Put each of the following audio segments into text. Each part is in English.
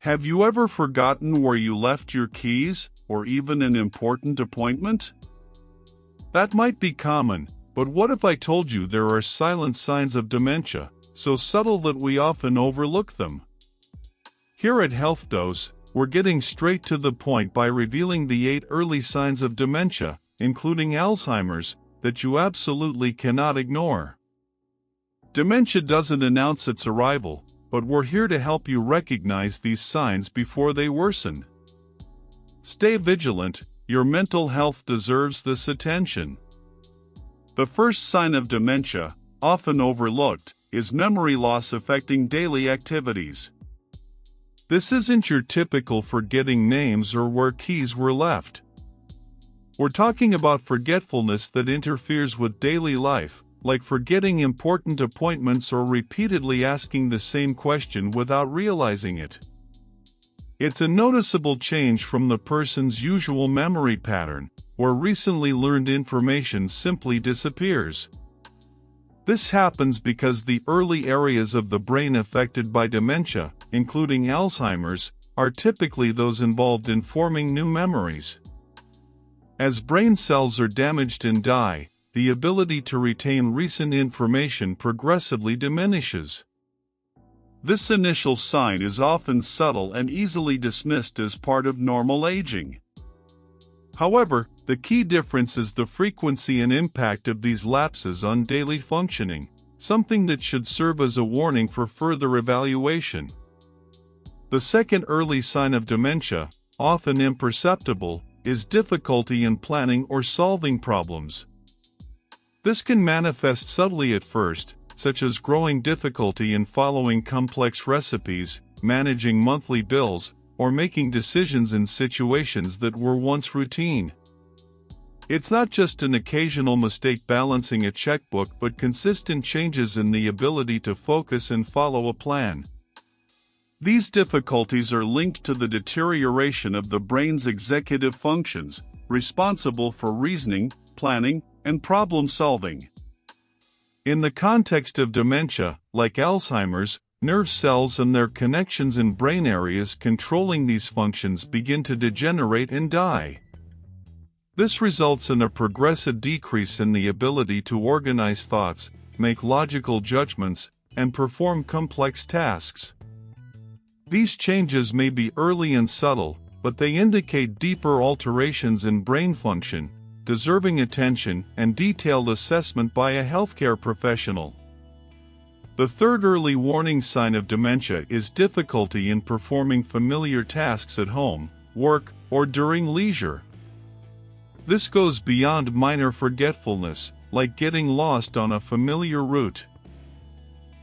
Have you ever forgotten where you left your keys, or even an important appointment? That might be common, but what if I told you there are silent signs of dementia, so subtle that we often overlook them? Here at Health Dose, we're getting straight to the point by revealing the 8 early signs of dementia, including Alzheimer's, that you absolutely cannot ignore. Dementia doesn't announce its arrival, but we're here to help you recognize these signs before they worsen. Stay vigilant, your mental health deserves this attention. The first sign of dementia, often overlooked, is memory loss affecting daily activities. This isn't your typical forgetting names or where keys were left. We're talking about forgetfulness that interferes with daily life, like forgetting important appointments or repeatedly asking the same question without realizing it. It's a noticeable change from the person's usual memory pattern, where recently learned information simply disappears. This happens because the early areas of the brain affected by dementia, including Alzheimer's, are typically those involved in forming new memories. As brain cells are damaged and die, the ability to retain recent information progressively diminishes. This initial sign is often subtle and easily dismissed as part of normal aging. However, the key difference is the frequency and impact of these lapses on daily functioning, something that should serve as a warning for further evaluation. The second early sign of dementia, often imperceptible, is difficulty in planning or solving problems. This can manifest subtly at first, such as growing difficulty in following complex recipes, managing monthly bills, or making decisions in situations that were once routine. It's not just an occasional mistake balancing a checkbook but consistent changes in the ability to focus and follow a plan. These difficulties are linked to the deterioration of the brain's executive functions, responsible for reasoning, planning, and problem-solving. In the context of dementia, like Alzheimer's, nerve cells and their connections in brain areas controlling these functions begin to degenerate and die. This results in a progressive decrease in the ability to organize thoughts, make logical judgments, and perform complex tasks. These changes may be early and subtle, but they indicate deeper alterations in brain function, deserving attention and detailed assessment by a healthcare professional. The third early warning sign of dementia is difficulty in performing familiar tasks at home, work, or during leisure. This goes beyond minor forgetfulness, like getting lost on a familiar route.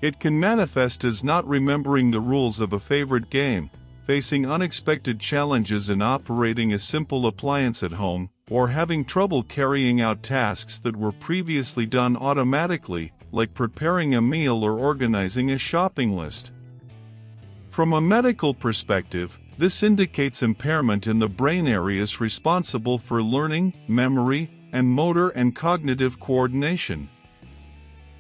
It can manifest as not remembering the rules of a favorite game, facing unexpected challenges in operating a simple appliance at home, or having trouble carrying out tasks that were previously done automatically, like preparing a meal or organizing a shopping list. From a medical perspective, this indicates impairment in the brain areas responsible for learning, memory, and motor and cognitive coordination.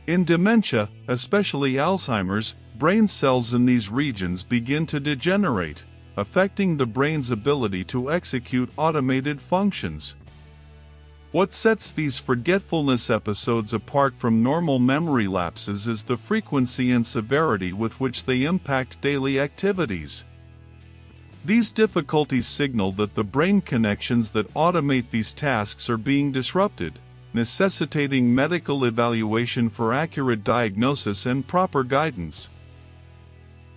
In dementia, especially Alzheimer's, brain cells in these regions begin to degenerate, affecting the brain's ability to execute automated functions. What sets these forgetfulness episodes apart from normal memory lapses is the frequency and severity with which they impact daily activities. These difficulties signal that the brain connections that automate these tasks are being disrupted, necessitating medical evaluation for accurate diagnosis and proper guidance.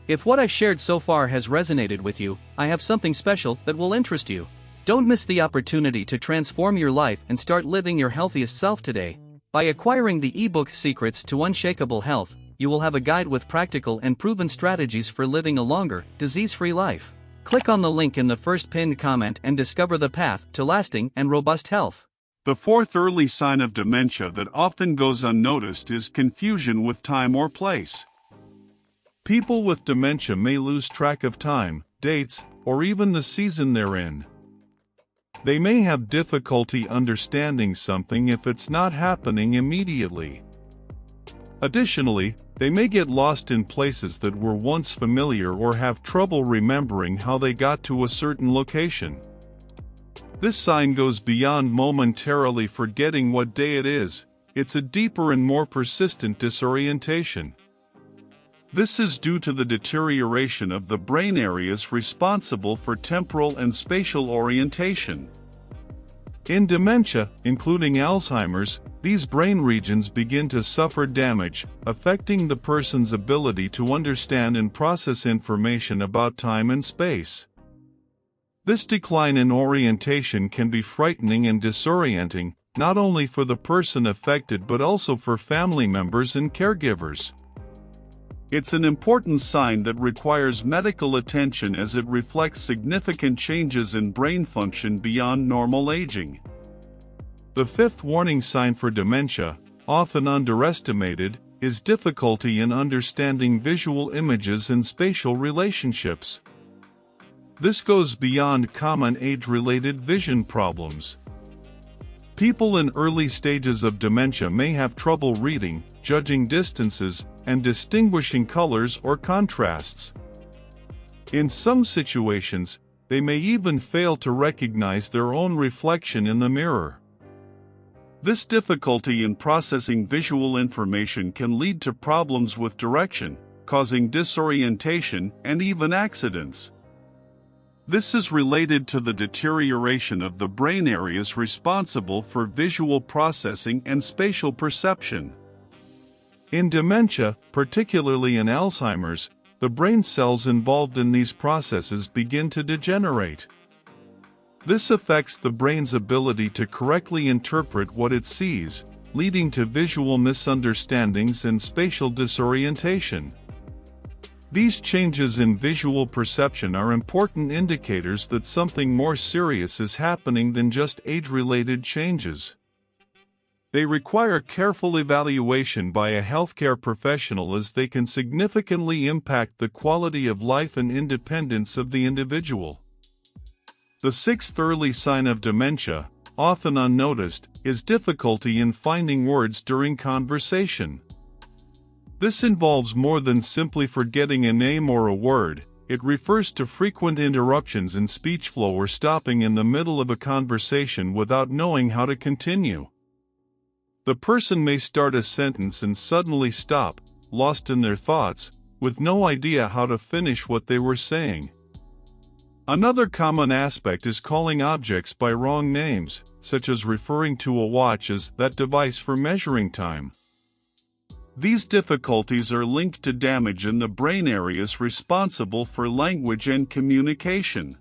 If what I've shared so far has resonated with you, I have something special that will interest you. Don't miss the opportunity to transform your life and start living your healthiest self today. By acquiring the ebook Secrets to Unshakable Health, you will have a guide with practical and proven strategies for living a longer, disease-free life. Click on the link in the first pinned comment and discover the path to lasting and robust health. The fourth early sign of dementia that often goes unnoticed is confusion with time or place. People with dementia may lose track of time, dates, or even the season they're in. They may have difficulty understanding something if it's not happening immediately. Additionally, they may get lost in places that were once familiar or have trouble remembering how they got to a certain location. This sign goes beyond momentarily forgetting what day it is. It's a deeper and more persistent disorientation. This is due to the deterioration of the brain areas responsible for temporal and spatial orientation. In dementia, including Alzheimer's, these brain regions begin to suffer damage, affecting the person's ability to understand and process information about time and space. This decline in orientation can be frightening and disorienting, not only for the person affected but also for family members and caregivers. It's an important sign that requires medical attention as it reflects significant changes in brain function beyond normal aging. The fifth warning sign for dementia, often underestimated, is difficulty in understanding visual images and spatial relationships. This goes beyond common age-related vision problems. People in early stages of dementia may have trouble reading, judging distances, and distinguishing colors or contrasts. In some situations, they may even fail to recognize their own reflection in the mirror. This difficulty in processing visual information can lead to problems with direction, causing disorientation and even accidents. This is related to the deterioration of the brain areas responsible for visual processing and spatial perception. In dementia, particularly in Alzheimer's, the brain cells involved in these processes begin to degenerate. This affects the brain's ability to correctly interpret what it sees, leading to visual misunderstandings and spatial disorientation. These changes in visual perception are important indicators that something more serious is happening than just age-related changes. They require careful evaluation by a healthcare professional as they can significantly impact the quality of life and independence of the individual. The sixth early sign of dementia, often unnoticed, is difficulty in finding words during conversation. This involves more than simply forgetting a name or a word. It refers to frequent interruptions in speech flow or stopping in the middle of a conversation without knowing how to continue. The person may start a sentence and suddenly stop, lost in their thoughts, with no idea how to finish what they were saying. Another common aspect is calling objects by wrong names, such as referring to a watch as that device for measuring time. These difficulties are linked to damage in the brain areas responsible for language and communication.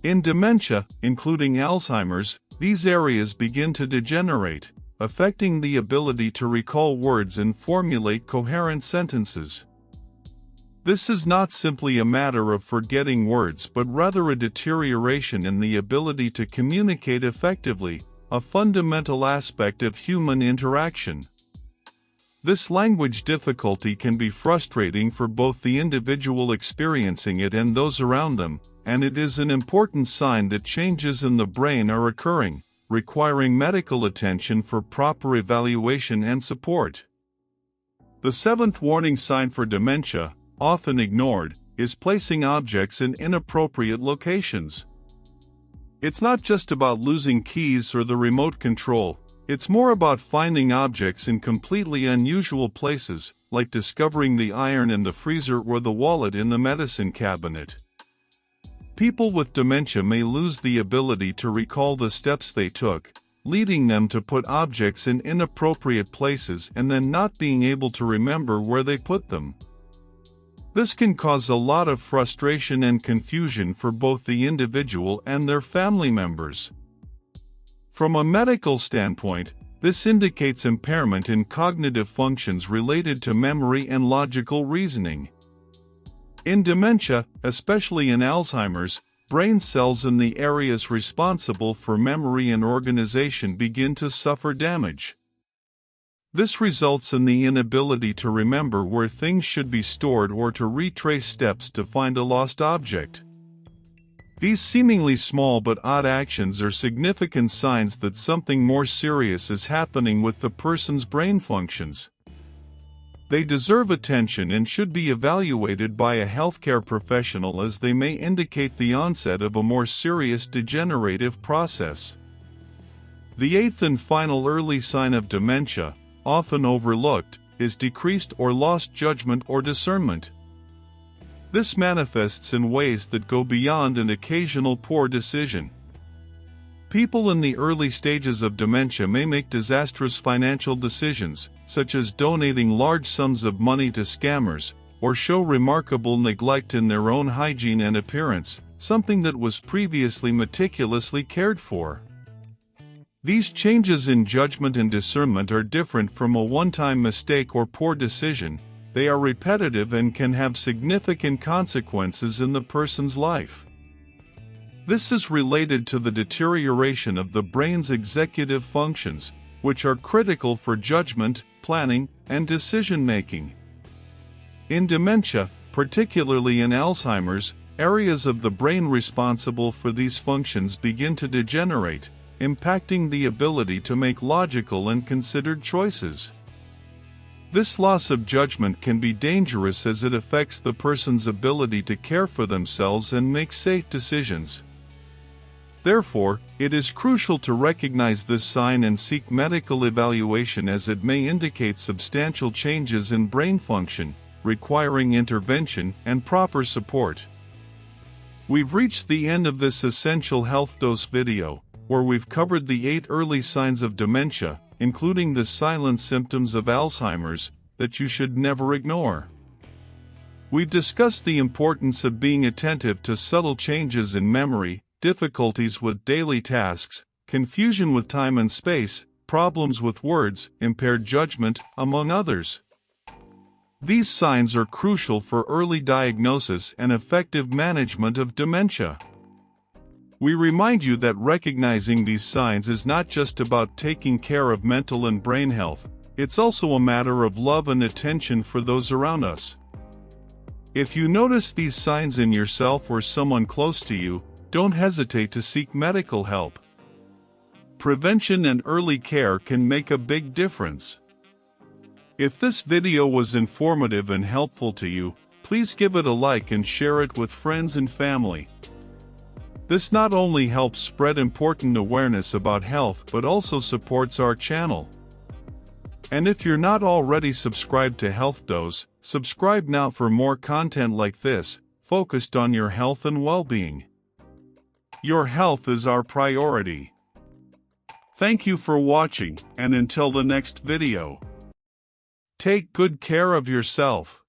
In dementia, including Alzheimer's, these areas begin to degenerate, affecting the ability to recall words and formulate coherent sentences. This is not simply a matter of forgetting words but rather a deterioration in the ability to communicate effectively, a fundamental aspect of human interaction. This language difficulty can be frustrating for both the individual experiencing it and those around them, and it is an important sign that changes in the brain are occurring, requiring medical attention for proper evaluation and support. The seventh warning sign for dementia, often ignored, is placing objects in inappropriate locations. It's not just about losing keys or the remote control. It's more about finding objects in completely unusual places, like discovering the iron in the freezer or the wallet in the medicine cabinet. People with dementia may lose the ability to recall the steps they took, leading them to put objects in inappropriate places and then not being able to remember where they put them. This can cause a lot of frustration and confusion for both the individual and their family members. From a medical standpoint, this indicates impairment in cognitive functions related to memory and logical reasoning. In dementia, especially in Alzheimer's, brain cells in the areas responsible for memory and organization begin to suffer damage. This results in the inability to remember where things should be stored or to retrace steps to find a lost object. These seemingly small but odd actions are significant signs that something more serious is happening with the person's brain functions. They deserve attention and should be evaluated by a healthcare professional, as they may indicate the onset of a more serious degenerative process. The eighth and final early sign of dementia, often overlooked, is decreased or lost judgment or discernment. This manifests in ways that go beyond an occasional poor decision. People in the early stages of dementia may make disastrous financial decisions, such as donating large sums of money to scammers, or show remarkable neglect in their own hygiene and appearance, something that was previously meticulously cared for. These changes in judgment and discernment are different from a one-time mistake or poor decision. They are repetitive and can have significant consequences in the person's life. This is related to the deterioration of the brain's executive functions, which are critical for judgment, planning, and decision-making. In dementia, particularly in Alzheimer's, areas of the brain responsible for these functions begin to degenerate, impacting the ability to make logical and considered choices. This loss of judgment can be dangerous, as it affects the person's ability to care for themselves and make safe decisions. Therefore, it is crucial to recognize this sign and seek medical evaluation, as it may indicate substantial changes in brain function, requiring intervention and proper support. We've reached the end of this essential health dose video, where we've covered the 8 early signs of dementia, including the silent symptoms of Alzheimer's, that you should never ignore. We've discussed the importance of being attentive to subtle changes in memory, difficulties with daily tasks, confusion with time and space, problems with words, impaired judgment, among others. These signs are crucial for early diagnosis and effective management of dementia. We remind you that recognizing these signs is not just about taking care of mental and brain health, it's also a matter of love and attention for those around us. If you notice these signs in yourself or someone close to you, don't hesitate to seek medical help. Prevention and early care can make a big difference. If this video was informative and helpful to you, please give it a like and share it with friends and family. This not only helps spread important awareness about health but also supports our channel. And if you're not already subscribed to Health Dose, subscribe now for more content like this, focused on your health and well-being. Your health is our priority. Thank you for watching, and until the next video, take good care of yourself.